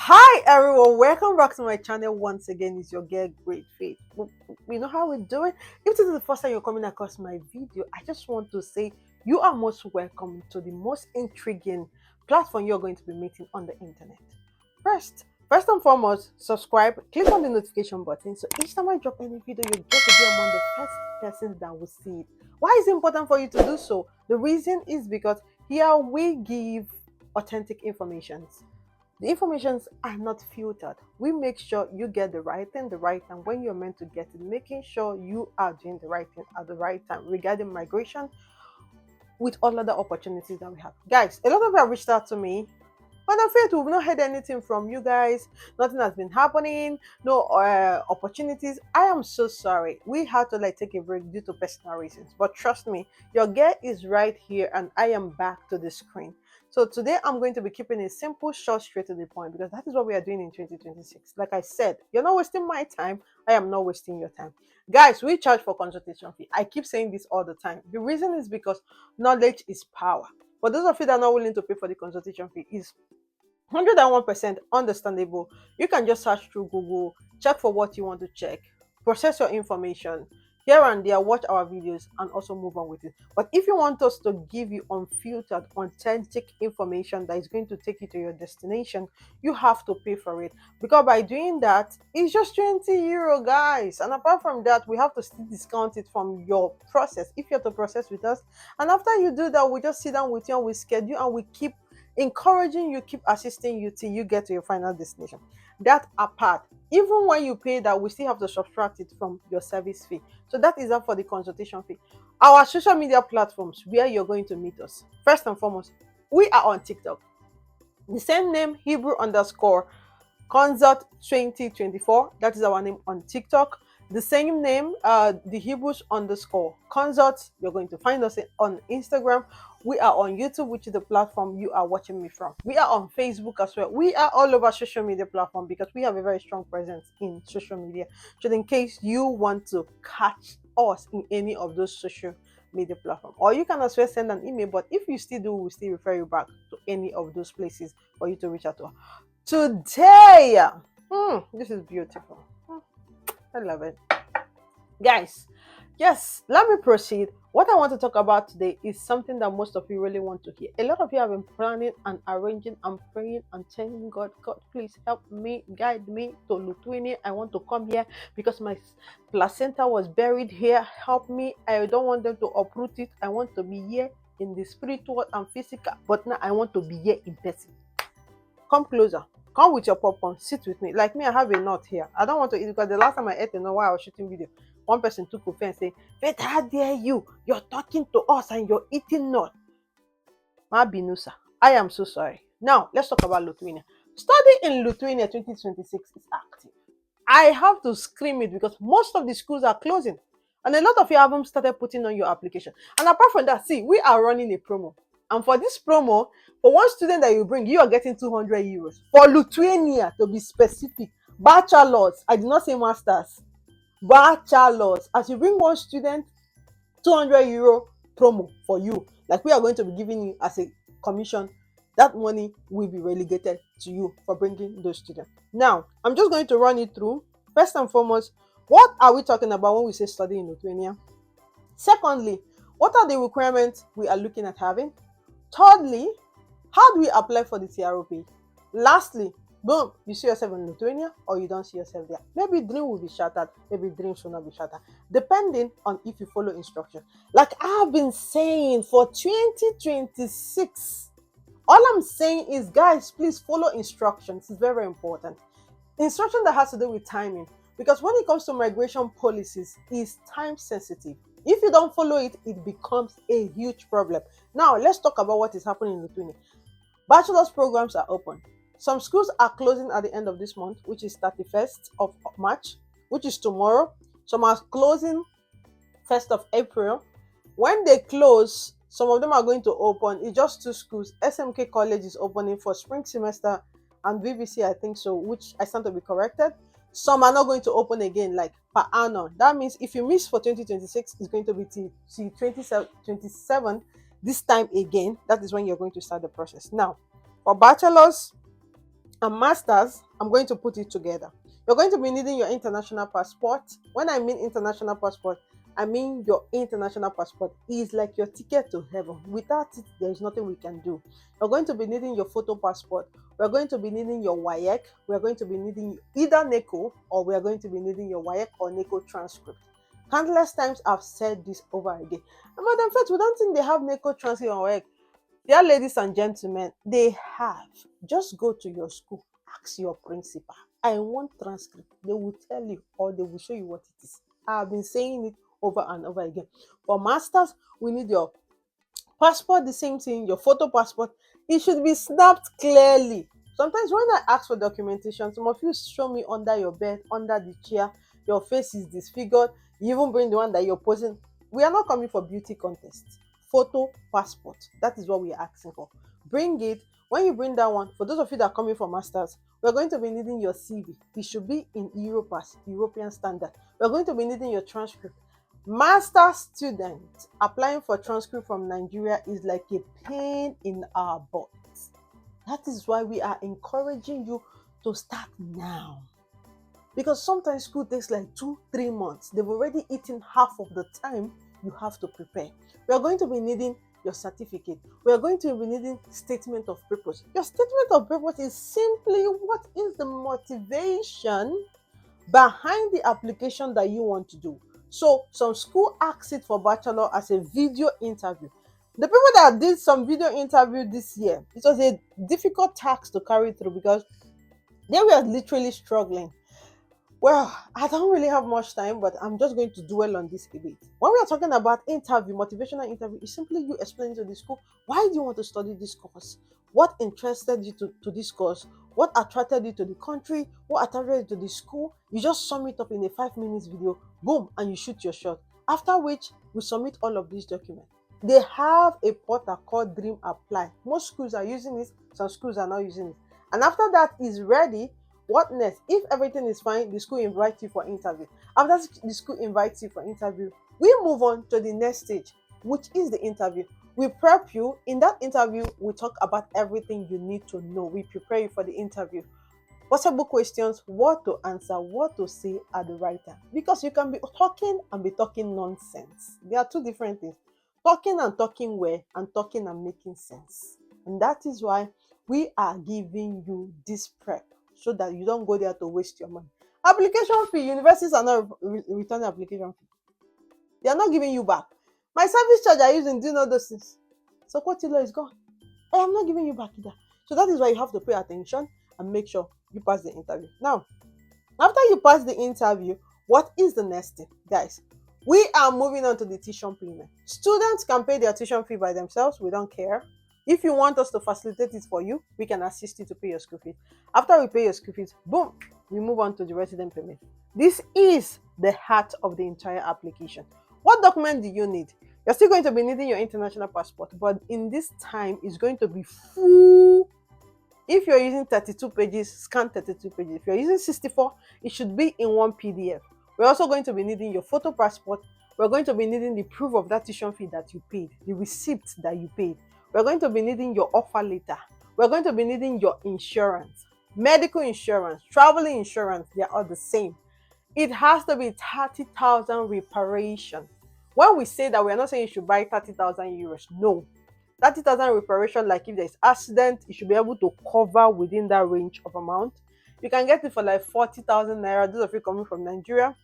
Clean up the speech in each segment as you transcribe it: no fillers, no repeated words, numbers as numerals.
Hi everyone, welcome back to my channel once again. It's your girl Great Faith. We know how we do it. If this is the first time you're coming across my video, I just want to say you are most welcome to the most intriguing platform you're going to be meeting on the internet. First and foremost, subscribe, click on the notification button so each time I drop any video, you get to be among the first persons that will see it. Why is it important for you to do so? The reason is because here we give authentic information. The informations are not filtered. We make sure you get the right thing, the right time when you're meant to get it, making sure you are doing the right thing at the right time regarding migration with all other opportunities that we have. Guys, a lot of you have reached out to me. On the faith, we've not heard anything from you guys. Nothing has been happening. No opportunities. I am so sorry. We had to take a break due to personal reasons. But trust me, your girl is right here, and I am back to the screen. So today I'm going to be keeping it simple, short, straight to the point, because that is what we are doing in 2026. Like I said, you're not wasting my time. I am not wasting your time. Guys, we charge for consultation fee. I keep saying this all the time. The reason is because knowledge is power. For those of you that are not willing to pay for the consultation fee, is 101% understandable. You can just search through Google, check for what you want to check, process your information here and there, watch our videos, and also move on with it. But if you want us to give you unfiltered, authentic information that is going to take you to your destination, you have to pay for it. Because by doing that, it's just €20, guys. And apart from that, we have to still discount it from your process if you're to process with us. And after you do that, we just sit down with you and we schedule and we keep encouraging you, keep assisting you till you get to your final destination. That apart, even when you pay that, we still have to subtract it from your service fee. So that is up for the consultation fee. Our social media platforms where you're going to meet us. First and foremost, we are on TikTok. The same name, Hebrew underscore Consult 2024. That is our name on TikTok. The same name, the Hebrews underscore Consult. You're going to find us on Instagram. We are on YouTube, which is the platform you are watching me from. We are on Facebook as well. We are all over social media platform because we have a very strong presence in social media. So in case you want to catch us in any of those social media platform, or you can as well send an email, but if you still do, we'll still refer you back to any of those places for you to reach out to us. Today, this is beautiful. I love it. Guys, yes, let me proceed. What I want to talk about today is something that most of you really want to hear. A lot of you have been planning and arranging and praying and telling God, God, please help me, guide me to Lithuania. I want to come here because my placenta was buried here. Help me. I don't want them to uproot it. I want to be here in the spiritual and physical, but now I want to be here in person. Come closer. Come with your popcorn. Sit with me. Like me, I have a nut here. I don't want to eat because the last time I ate a nut while I was shooting video, one person took offense and say, "Faith, how dare you? You're talking to us and you're eating nut." Ma binusa. I am so sorry. Now, let's talk about Lithuania. Study in Lithuania 2026 is active. I have to scream it because most of the schools are closing. And a lot of you haven't started putting on your application. And apart from that, see, we are running a promo. And for this promo, for one student that you bring, you are getting €200. For Lithuania, to be specific, bachelors, I did not say masters, bachelors. As you bring one student, €200 promo for you. Like we are going to be giving you as a commission, that money will be relegated to you for bringing those students. Now, I'm just going to run it through. First and foremost, what are we talking about when we say study in Lithuania? Secondly, what are the requirements we are looking at having? Thirdly, how do we apply for the TROP? Lastly, boom, you see yourself in Lithuania or you don't see yourself there. Maybe dream will be shattered, maybe dreams will not be shattered, depending on if you follow instructions. Like I've been saying for 2026, all I'm saying is, guys, please follow instructions. It's very, very important. Instruction that has to do with timing. Because when it comes to migration policies, it's time sensitive. If you don't follow it, it becomes a huge problem. Now, let's talk about what is happening in Lithuania. Bachelor's programs are open. Some schools are closing at the end of this month, which is 31st of March, which is tomorrow. Some are closing 1st of April. When they close, some of them are going to open. It's just two schools. SMK College is opening for spring semester, and BBC, I think so, which I stand to be corrected. Some are not going to open again, like per annum. That means if you miss for 2026, it's going to be till 2027 this time again. That is when you're going to start the process. Now, for bachelor's and masters, I'm going to put it together. You're going to be needing your international passport. When I mean international passport, I mean your international passport is like your ticket to heaven. Without it, there is nothing we can do. You're going to be needing your photo passport. We're going to be needing your WAEC. We're going to be needing either NECO, or we're going to be needing your WAEC or NECO transcript. Countless times I've said this over again. And Madam Faith, we don't think they have NECO transcript or WAEC. Dear ladies and gentlemen, they have. Just go to your school, ask your principal, I want transcript. They will tell you, or they will show you what it is. I've been saying it over and over again. For masters, we need your passport, the same thing, your photo passport. It should be snapped clearly. Sometimes when I ask for documentation, some of you show me under your bed, under the chair, your face is disfigured. You even bring the one that you're posing. We are not coming for beauty contests. Photo passport, that is what we are asking for. Bring it. When you bring that one, for those of you that are coming for masters, we're going to be needing your CV. It should be in Europass, European standard. We're going to be needing your transcript. Master student applying for transcript from Nigeria is like a pain in our butts. That is why we are encouraging you to start now. Because sometimes school takes like 2-3 months. They've already eaten half of the time you have to prepare. We are going to be needing your certificate. We are going to be needing statement of purpose. Your statement of purpose is simply what is the motivation behind the application that you want to do. So some school asks it for bachelor as a video interview. The people that did some video interview this year, it was a difficult task to carry through because they were literally struggling. Well, I don't really have much time, but I'm just going to dwell on this a bit. When we are talking about interview, motivational interview, it's simply you explaining to the school, why do you want to study this course? What interested you to this course? What attracted you to the country? What attracted you to the school? You just sum it up in a 5 minutes video, boom, and you shoot your shot. After which, we submit all of these documents. They have a portal called Dream Apply. Most schools are using it, some schools are not using it. And after that is ready, what next? If everything is fine, the school invites you for interview. After the school invites you for interview, we move on to the next stage, which is the interview. We prep you. In that interview, we talk about everything you need to know. We prepare you for the interview. Possible questions, what to answer, what to say at the right time. Because you can be talking and be talking nonsense. There are two different things. Talking and talking well, and talking and making sense. And that is why we are giving you this prep so that you don't go there to waste your money. Application fee, universities are not returning application fee. They are not giving you back. My service charge I use in doing all those things. So Kotilo is gone. I am not giving you back either. So that is why you have to pay attention and make sure you pass the interview. Now, after you pass the interview, what is the next thing? Guys, we are moving on to the tuition payment. Students can pay their tuition fee by themselves. We don't care. If you want us to facilitate it for you, we can assist you to pay your school fees. After we pay your school fees, boom, we move on to the resident payment. This is the heart of the entire application. What document do you need? You're still going to be needing your international passport, but in this time, it's going to be full. If you're using 32 pages, scan 32 pages. If you're using 64, it should be in one PDF. We're also going to be needing your photo passport. We're going to be needing the proof of that tuition fee that you paid, the receipt that you paid. We're going to be needing your offer letter. We're going to be needing your insurance, medical insurance, traveling insurance. They are all the same. It has to be 30,000 reparation. When we say that, we're not saying you should buy 30,000 euros. No. 30,000 reparation, like if there's accident, you should be able to cover within that range of amount. You can get it for like 40,000 naira. Those of you coming from Nigeria,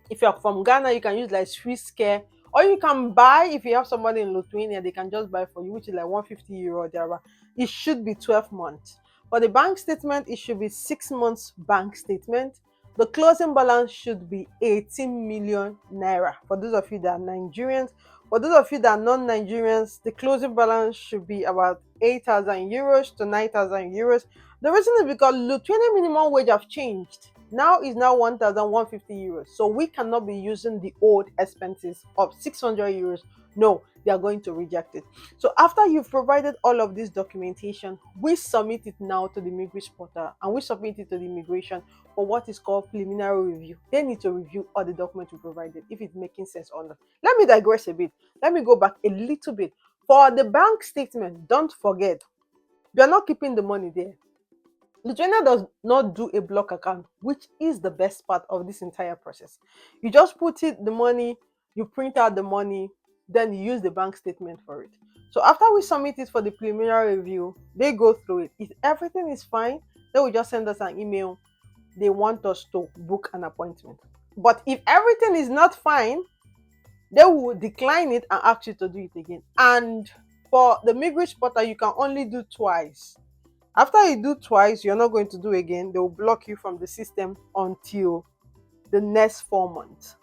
if you're from Ghana, you can use like Swiss Care, or you can buy, if you have somebody in Lithuania, they can just buy for you, which is like 150 euro or thereabout. It should be 12 months. For the bank statement, it should be 6 months bank statement. the closing balance should be 18 million naira. For those of you that are Nigerians, for those of you that are non-Nigerians, the closing balance should be about 8,000 euros to 9,000 euros. The reason is because Lithuanian minimum wage have changed. Now is now 1,150 euros. So we cannot be using the old expenses of 600 euros. No, they are going to reject it. So after you've provided all of this documentation, we submit it now to the immigration portal and we submit it to the immigration for what is called preliminary review. They need to review all the documents you provided, if it's making sense or not. Let me digress a bit. Let me go back a little bit. For the bank statement, don't forget, you are not keeping the money there. Lithuania does not do a block account, which is the best part of this entire process. You just put it the money, you print out the money, then you use the bank statement for it. So after we submit it for the preliminary review, they go through it. If everything is fine, they will just send us an email. They want us to book an appointment. But if everything is not fine, they will decline it and ask you to do it again. And for the migrant portal, you can only do twice. After you do twice, you're not going to do again. They will block you from the system until the next 4 months.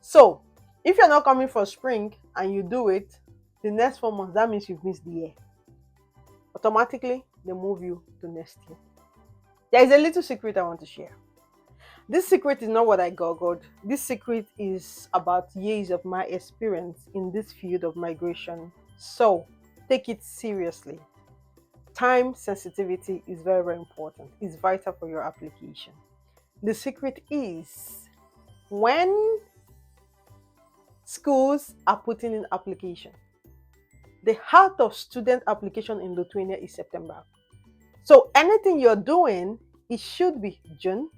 So if you're not coming for spring and you do it, the next 4 months, that means you've missed the year. Automatically, they move you to next year. There is a little secret I want to share. This secret is not what I googled. This secret is about years of my experience in this field of migration. So take it seriously. Time sensitivity is very, very important. It's vital for your application. The secret is when schools are putting in application, the heart of student application in Lithuania is September. So anything you're doing, it should be June,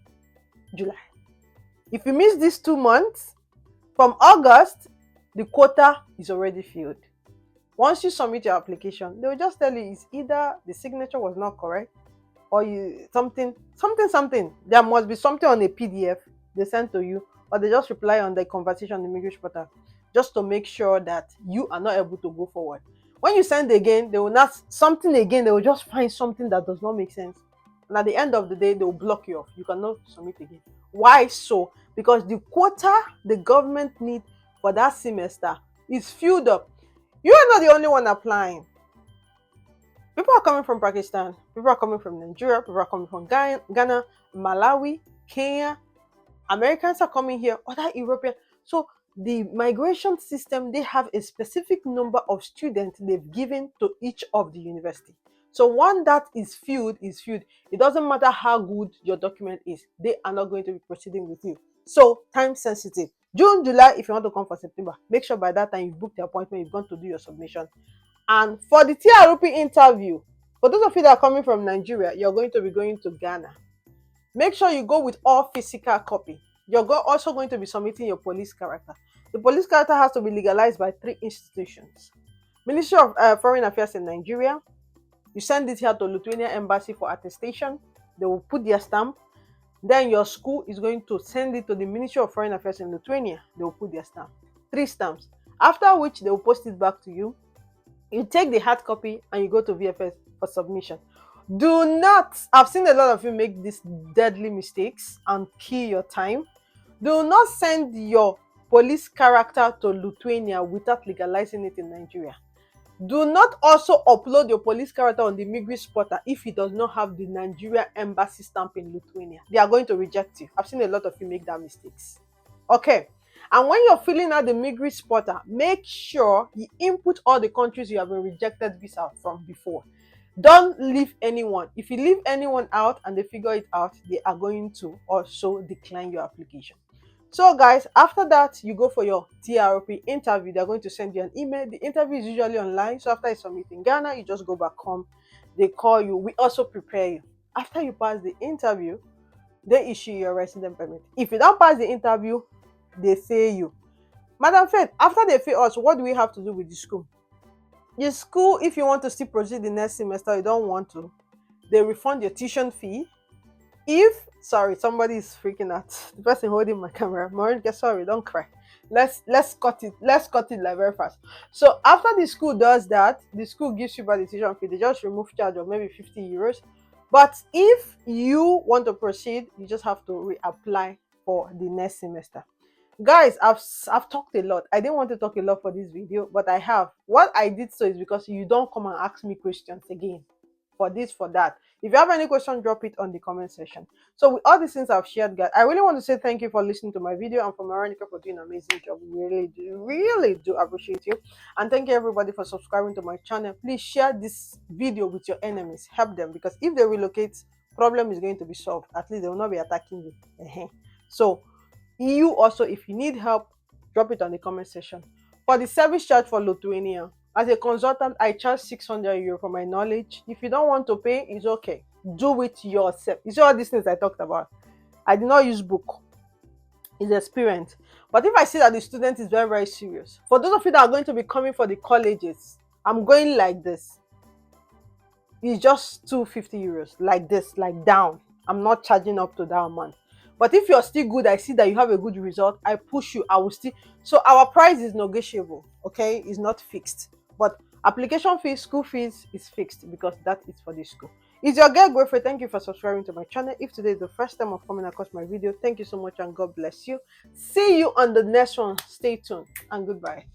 July. If you miss these 2 months, from August, the quota is already filled. Once you submit your application, they will just tell you it's either the signature was not correct or you something. There must be something on a PDF they send to you, or they just reply on the conversation on the immigration portal just to make sure that you are not able to go forward. When you send again, they will not something again, they will just find something that does not make sense. And at the end of the day, they will block you off. You cannot submit again. Why so? Because the quota the government need for that semester is filled up. You are not the only one applying. People are coming from Pakistan, people are coming from Nigeria, people are coming from Ghana, Malawi, Kenya. Americans are coming here, other European. So the migration system, they have a specific number of students they've given to each of the university. So one that is filled is filled. It doesn't matter how good your document is, they are not going to be proceeding with you. So time sensitive. June, July, if you want to come for September, make sure by that time you've booked the appointment, you've gone to do your submission. And for the TRP interview, for those of you that are coming from Nigeria, you're going to be going to Ghana. Make sure you go with all physical copy. You're also going to be submitting your police character. The police character has to be legalized by 3 institutions. Ministry of Foreign Affairs in Nigeria. You send it here to Lithuania Embassy for attestation. They will put their stamp. Then your school is going to send it to the Ministry of Foreign Affairs in Lithuania. They will put their stamp. 3 stamps. After which they will post it back to you. You take the hard copy and you go to VFS for submission. Do not, I've seen a lot of you make these deadly mistakes and kill your time. Do not send your police character to Lithuania without legalizing it in Nigeria. Do not also upload your police character on the immigration portal if it does not have the Nigeria embassy stamp in Lithuania. They are going to reject you. I've seen a lot of you make that mistakes. Okay. And when you're filling out the immigration portal, make sure you input all the countries you have been rejected visa from before. Don't leave anyone. If you leave anyone out and they figure it out, they are going to also decline your application. So guys, after that, you go for your TRP interview. They're going to send you an email. The interview is usually online. So after you submit in Ghana, you just go back home. They call you. We also prepare you. After you pass the interview, they issue your resident permit. If you don't pass the interview, they fail you. Madam Faith, after they fail us, what do we have to do with the school? The school, if you want to still proceed the next semester, you don't want to, they refund your tuition fee. If, sorry, somebody is freaking out. The person holding my camera. Maureen, get sorry, don't cry. Let's cut it. Let's cut it like very fast. So after the school does that, the school gives you back the tuition fee. They just remove charge of maybe 50 euros. But if you want to proceed, you just have to reapply for the next semester. Guys, I've talked a lot. I didn't want to talk a lot for this video, but I have. What I did so is because you don't come and ask me questions again for this, for that. If you have any question, drop it on the comment section. So with all these things I've shared, guys, I really want to say thank you for listening to my video, and for Veronica for doing an amazing job. We really do appreciate you. And thank you everybody for subscribing to my channel. Please share this video with your enemies. Help them, because if they relocate, problem is going to be solved. At least they will not be attacking you. So you also, if you need help, drop it on the comment section. For the service charge for Lithuania, as a consultant, I charge 600 euro for my knowledge. If you don't want to pay, it's okay. Do it yourself. You see all these things I talked about. I did not use book. It's experience. But if I see that the student is very, very serious, for those of you that are going to be coming for the colleges, I'm going like this. It's just 250 euros, like this, like down. I'm not charging up to that amount. But if you're still good, I see that you have a good result, I push you, I will still. So our price is negotiable, okay? It's not fixed. But application fees, school fees is fixed, because that is for the school. It's your girl Griffith. Thank you for subscribing to my channel. If today is the first time of coming across my video, thank you so much and God bless you. See you on the next one. Stay tuned and goodbye.